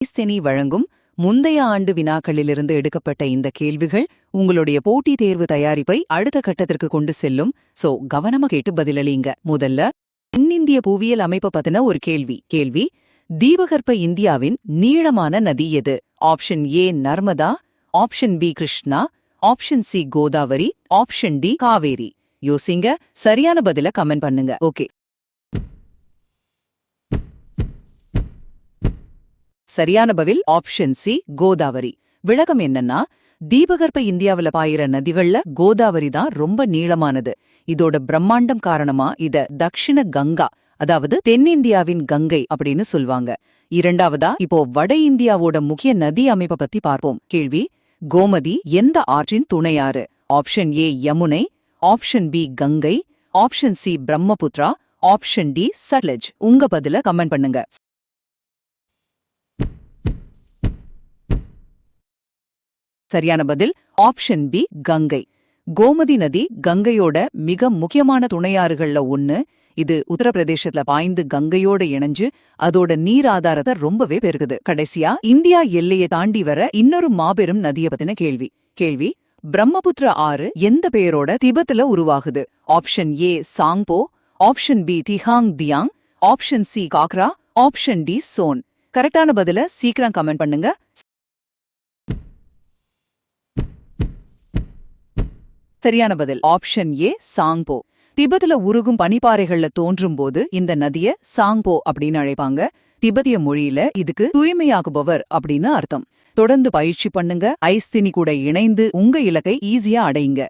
ஐஸ்தெனி வழங்கும் முந்தைய ஆண்டு வினாக்களிலிருந்து எடுக்கப்பட்ட இந்த கேள்விகள் உங்களுடைய போட்டித் தேர்வு தயாரிப்பை அடுத்த கட்டத்திற்கு கொண்டு செல்லும். சோ கவனமா கேட்டு பதிலளிங்க. முதல்ல தென்னிந்திய புவியியல் அமைப்பை பத்தின ஒரு கேள்வி. தீபகற்ப இந்தியாவின் நீளமான நதி எது? Option A Narmada, option B Krishna, option C Godavari, option D Kaveri. யோசிங்க, சரியான பதில கமெண்ட் பண்ணுங்க. ஓகே, சரியான பதில் ஆப்ஷன் சி கோதாவரி. விளக்கம் என்னன்னா, தீபகற்ப இந்தியாவில பாயிற நதிகள்ல கோதாவரி தான் ரொம்ப நீளமானது. இதோட பிரம்மாண்டம் காரணமா இத தக்ஷிண கங்கா, அதாவது தென்னிந்தியாவின் கங்கை அப்படின்னு சொல்வாங்க. இரண்டாவதா, இப்போ வட இந்தியாவோட முக்கிய நதி அமைப்பை பத்தி பார்ப்போம். கேள்வி: கோமதி எந்த ஆற்றின் துணையாறு? Option A Yamuna, option B Ganga, option C Brahmaputra, option D Sutlej. உங்க பதில கமெண்ட் பண்ணுங்க. சரியான பதில் ஆப்ஷன் பி கங்கை. கோமதி நதி கங்கையோட மிக முக்கியமான துணையாறுகள்ல ஒன்னு. இது உத்தரப்பிரதேசத்துல பாய்ந்து கங்கையோட இணைஞ்சு அதோட நீர் ஆதாரத்தை ரொம்பவே பெருகுது. கடைசியா, இந்தியா எல்லையை தாண்டி வர இன்னொரு மாபெரும் நதியை பத்தின கேள்வி: பிரம்மபுத்திர ஆறு எந்த பெயரோட திபெத்துல உருவாகுது? Option A Tsangpo, option B Dihang Diyang, option C Ghaghra, option D Son. கரெக்டான பதில சீக்கிரம் கமெண்ட் பண்ணுங்க. சரியான பதில் ஆப்ஷன் ஏ சாங்போ. திபெத்ல உருகும் பனிப்பாறைகள்ல தோன்றும் போது இந்த நதிய சாங்போ அப்படின்னு அழைப்பாங்க. திபெத்திய மொழியில இதுக்கு தூய்மையாகுபவர் அப்படின்னு அர்த்தம். தொடர்ந்து பயிற்சி பண்ணுங்க. ஐஸ்தினி கூட இணைந்து உங்க இலக்கை ஈஸியா அடையுங்க.